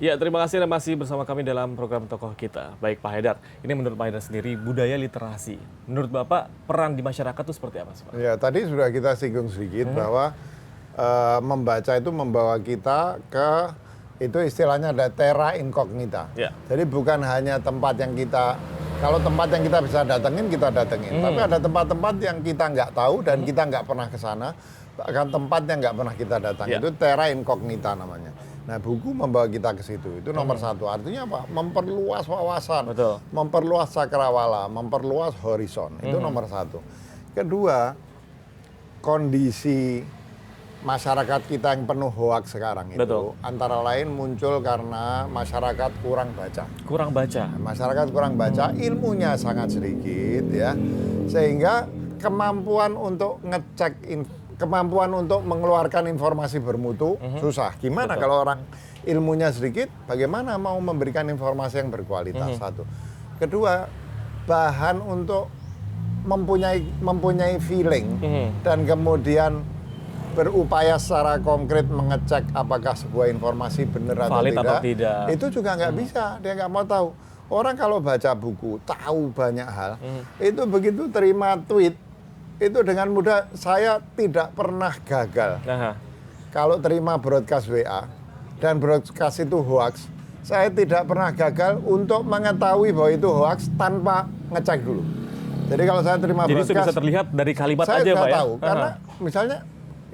Ya, terima kasih Anda masih bersama kami dalam program Tokoh Kita. Baik Pak Haidar, ini menurut Pak Haidar sendiri budaya literasi. Menurut Bapak peran di masyarakat itu seperti apa sih Pak? Ya, tadi sudah kita singgung sedikit bahwa membaca itu membawa kita ke, itu istilahnya ada terra incognita. Ya. Jadi bukan hanya tempat yang kita, kalau tempat yang kita bisa datengin, kita datengin. Tapi ada tempat-tempat yang kita nggak tahu dan kita nggak pernah ke sana. Bahkan tempat yang nggak pernah kita datangi, itu terra incognita namanya. Nah, buku membawa kita ke situ. Itu nomor satu. Artinya apa? Memperluas wawasan, Betul. memperluas cakrawala, memperluas horizon. Itu nomor satu. Kedua, kondisi masyarakat kita yang penuh hoaks sekarang itu, Betul. antara lain muncul karena masyarakat kurang baca. Kurang baca. Masyarakat kurang baca, ilmunya sangat sedikit, ya, sehingga kemampuan untuk ngecek kemampuan untuk mengeluarkan informasi bermutu susah. Gimana kalau orang ilmunya sedikit, bagaimana mau memberikan informasi yang berkualitas? Satu. Kedua, bahan untuk mempunyai feeling dan kemudian berupaya secara konkret mengecek apakah sebuah informasi benar atau Valid tidak, atau tidak. itu juga nggak bisa. Dia nggak mau tahu. Orang kalau baca buku, tahu banyak hal, itu begitu terima tweet, itu dengan mudah. Saya tidak pernah gagal kalau terima broadcast WA dan broadcast itu hoax. Saya tidak pernah gagal untuk mengetahui bahwa itu hoax tanpa ngecek dulu. Jadi kalau saya terima Jadi broadcast, itu bisa terlihat dari kalimat saya aja Pak ya? tahu. Karena misalnya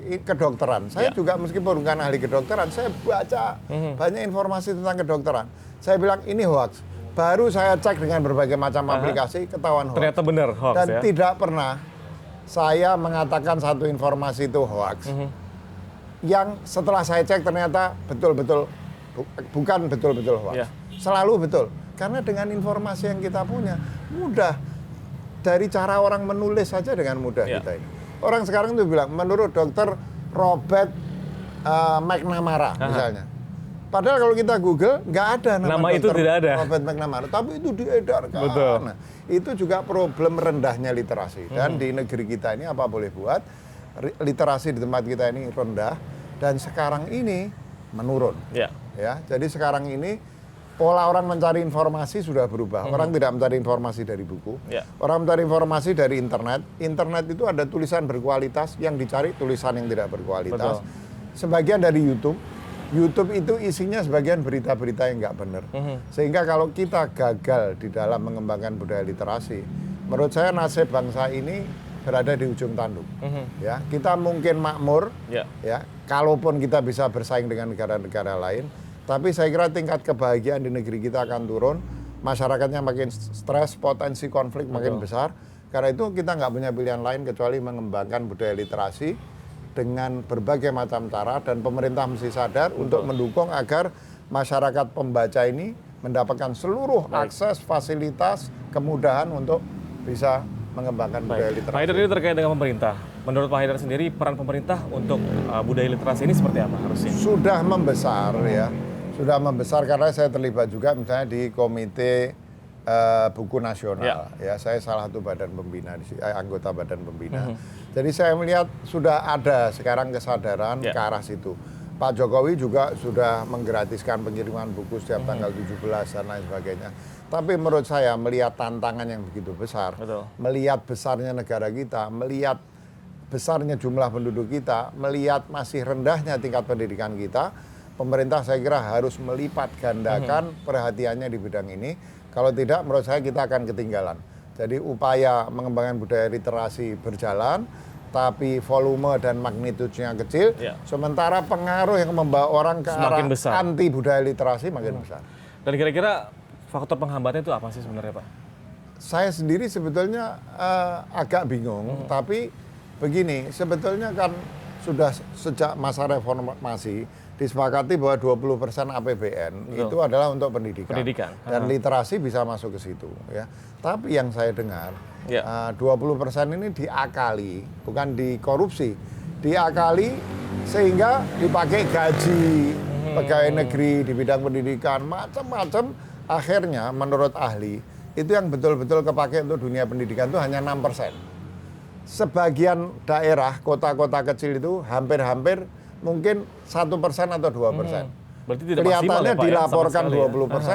kedokteran, saya juga meskipun bukan ahli kedokteran, saya baca banyak informasi tentang kedokteran. Saya bilang ini hoax. Baru saya cek dengan berbagai macam aplikasi, ketahuan hoax. Ternyata benar hoax. Dan ya? tidak pernah saya mengatakan satu informasi itu hoax, yang setelah saya cek ternyata betul-betul bukan betul-betul hoax. Selalu betul, karena dengan informasi yang kita punya mudah. Dari cara orang menulis saja dengan mudah kita ini. Orang sekarang tuh bilang menurut dokter Robert McNamara misalnya. Padahal kalau kita Google nggak ada nama itu dokter tidak ada. Robert McNamara, tapi itu diedarkan. Betul. Nah, itu juga problem rendahnya literasi. Dan di negeri kita ini apa boleh buat, literasi di tempat kita ini rendah dan sekarang ini menurun. Ya, jadi sekarang ini pola orang mencari informasi sudah berubah. Orang tidak mencari informasi dari buku. Orang mencari informasi dari internet. Internet itu ada tulisan berkualitas, yang dicari tulisan yang tidak berkualitas. Sebagian dari YouTube. YouTube itu isinya sebagian berita-berita yang nggak benar. Sehingga kalau kita gagal di dalam mengembangkan budaya literasi, menurut saya nasib bangsa ini berada di ujung tanduk. Ya, kita mungkin makmur, ya, kalaupun kita bisa bersaing dengan negara-negara lain, tapi saya kira tingkat kebahagiaan di negeri kita akan turun, masyarakatnya makin stres, potensi konflik makin besar. Karena itu kita nggak punya pilihan lain kecuali mengembangkan budaya literasi dengan berbagai macam cara, dan pemerintah mesti sadar untuk mendukung agar masyarakat pembaca ini mendapatkan seluruh akses, fasilitas, kemudahan untuk bisa mengembangkan budaya literasi. Pak Haidar, ini terkait dengan pemerintah. Menurut Pak Haidar sendiri, peran pemerintah untuk budaya literasi ini seperti apa harusnya? Sudah membesar ya, sudah membesar karena saya terlibat juga misalnya di komite buku nasional. Ya, saya salah satu badan pembina, anggota badan pembina. Jadi saya melihat sudah ada sekarang kesadaran ke arah situ. Pak Jokowi juga sudah menggratiskan pengiriman buku setiap tanggal 17 dan lain sebagainya. Tapi menurut saya melihat tantangan yang begitu besar, melihat besarnya negara kita, melihat besarnya jumlah penduduk kita, melihat masih rendahnya tingkat pendidikan kita, pemerintah saya kira harus melipat gandakan perhatiannya di bidang ini. Kalau tidak, menurut saya kita akan ketinggalan. Jadi upaya mengembangkan budaya literasi berjalan, tapi volume dan magnitudenya kecil, sementara pengaruh yang membawa orang ke arah anti budaya literasi makin besar. Dan kira-kira faktor penghambatnya itu apa sih sebenarnya Pak? Saya sendiri sebetulnya agak bingung, tapi begini, sebetulnya kan sudah sejak masa reformasi disepakati bahwa 20% APBN itu adalah untuk pendidikan. Dan literasi bisa masuk ke situ. Ya. Tapi yang saya dengar, 20% ini diakali, bukan dikorupsi. Diakali sehingga dipakai gaji pegawai negeri di bidang pendidikan, macam-macam. Akhirnya menurut ahli, itu yang betul-betul kepake untuk dunia pendidikan itu hanya 6%. Sebagian daerah, kota-kota kecil itu hampir-hampir mungkin 1% atau 2%. Berarti tidak maksimal kelihatannya ya, Pak, dilaporkan ya,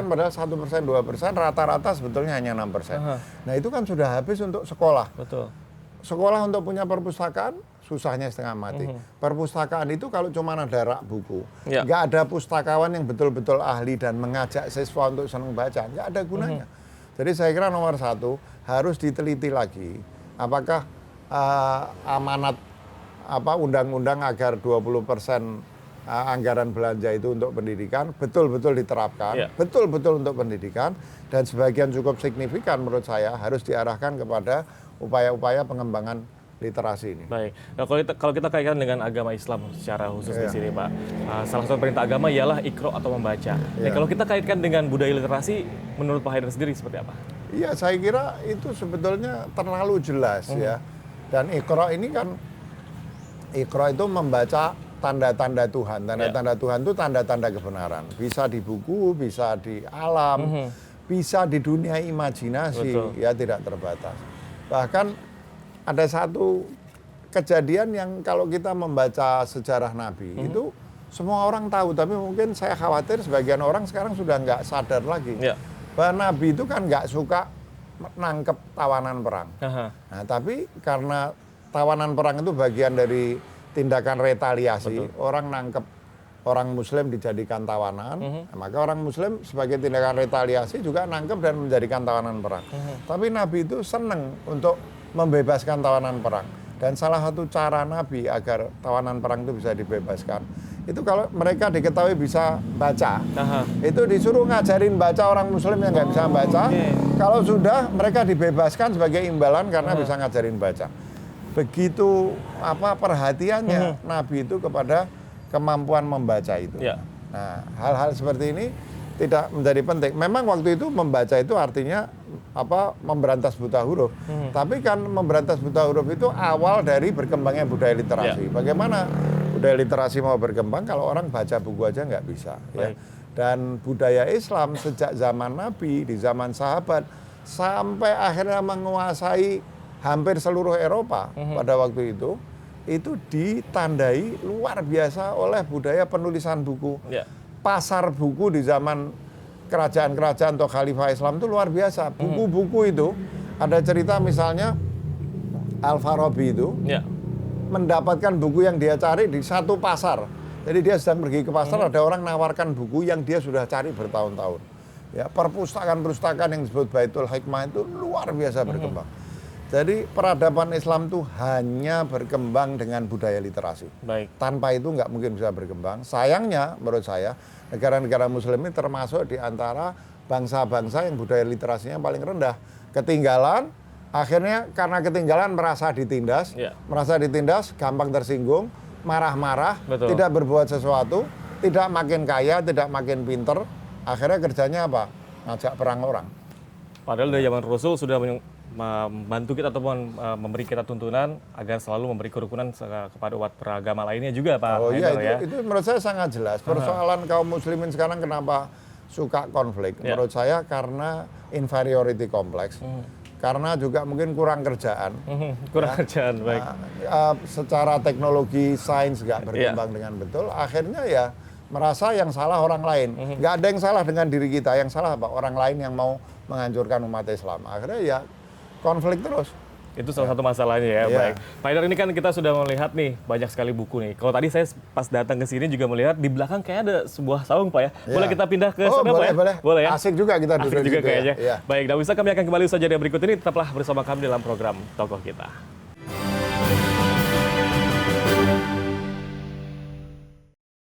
20%, padahal 1%, 2%, rata-rata sebetulnya hanya 6%. Nah itu kan sudah habis untuk sekolah. Betul. Sekolah untuk punya perpustakaan, susahnya setengah mati. Perpustakaan itu kalau cuma ada rak buku, nggak ada pustakawan yang betul-betul ahli dan mengajak siswa untuk senang baca, nggak ada gunanya. Jadi saya kira nomor satu, harus diteliti lagi, apakah amanat undang-undang agar 20% anggaran belanja itu untuk pendidikan betul-betul diterapkan, betul-betul untuk pendidikan, dan sebagian cukup signifikan menurut saya harus diarahkan kepada upaya-upaya pengembangan literasi ini. Baik. Nah, kalau kita kaitkan dengan agama Islam secara khusus di sini, Pak, salah satu perintah agama ialah iqra atau membaca. Nah, kalau kita kaitkan dengan budaya literasi, menurut Pak Haidar sendiri seperti apa? Iya, saya kira itu sebetulnya terlalu jelas ya. Dan iqra ini kan, iqra itu membaca tanda-tanda Tuhan. Tanda-tanda Tuhan itu tanda-tanda kebenaran. Bisa di buku, bisa di alam, bisa di dunia imajinasi, ya tidak terbatas. Bahkan ada satu kejadian yang kalau kita membaca sejarah Nabi, itu semua orang tahu, tapi mungkin saya khawatir sebagian orang sekarang sudah nggak sadar lagi. Bahwa Nabi itu kan nggak suka nangkep tawanan perang. Nah, tapi karena tawanan perang itu bagian dari tindakan retaliasi, orang nangkep orang Muslim dijadikan tawanan, maka orang Muslim sebagai tindakan retaliasi juga nangkep dan menjadikan tawanan perang. Tapi Nabi itu senang untuk membebaskan tawanan perang. Dan salah satu cara Nabi agar tawanan perang itu bisa dibebaskan, itu kalau mereka diketahui bisa baca, itu disuruh ngajarin baca orang Muslim yang nggak bisa baca. Kalau sudah, mereka dibebaskan sebagai imbalan karena bisa ngajarin baca. Begitu perhatiannya Nabi itu kepada kemampuan membaca itu. Nah, hal-hal seperti ini tidak menjadi penting. Memang waktu itu membaca itu artinya memberantas buta huruf. Tapi kan memberantas buta huruf itu awal dari berkembangnya budaya literasi. Bagaimana budaya literasi mau berkembang kalau orang baca buku aja nggak bisa. Ya. Dan budaya Islam sejak zaman Nabi, di zaman sahabat, sampai akhirnya menguasai hampir seluruh Eropa pada waktu itu ditandai luar biasa oleh budaya penulisan buku. Pasar buku di zaman kerajaan-kerajaan atau khalifah Islam itu luar biasa. Buku-buku itu, ada cerita misalnya Al-Farabi itu mendapatkan buku yang dia cari di satu pasar. Jadi dia sedang pergi ke pasar, ada orang nawarkan buku yang dia sudah cari bertahun-tahun. Ya, perpustakaan-perpustakaan yang disebut Baitul Hikmah itu luar biasa berkembang. Jadi peradaban Islam itu hanya berkembang dengan budaya literasi. Tanpa itu nggak mungkin bisa berkembang. Sayangnya menurut saya, negara-negara Muslim ini termasuk di antara bangsa-bangsa yang budaya literasinya paling rendah. Ketinggalan, akhirnya karena ketinggalan merasa ditindas, gampang tersinggung, marah-marah, tidak berbuat sesuatu, tidak makin kaya, tidak makin pinter, akhirnya kerjanya apa? Ngajak perang orang. Padahal dari zaman Rasul sudah membantu kita ataupun memberi kita tuntunan agar selalu memberi kerukunan kepada umat beragama lainnya juga, Pak. Oh iya, itu menurut saya sangat jelas. Persoalan kaum muslimin sekarang kenapa suka konflik? Menurut saya karena inferiority complex. Karena juga mungkin kurang kerjaan. Kerjaan, baik. Secara teknologi, sains nggak berkembang dengan betul. Akhirnya ya merasa yang salah orang lain. Nggak ada yang salah dengan diri kita. Yang salah apa? Orang lain yang mau menghancurkan umat Islam. Akhirnya ya konflik terus. Itu salah satu masalahnya ya. Baik. Pak Haidar, ini kan kita sudah melihat nih banyak sekali buku nih. Kalau tadi saya pas datang ke sini juga melihat di belakang kayak ada sebuah saung, Pak ya. Boleh kita pindah ke sana, Pak ya? Boleh ya. Asik juga kita duduk juga kayaknya. Baik, dan bisa kami akan kembali saja dari berikut ini. Tetaplah bersama kami dalam program Tokoh Kita.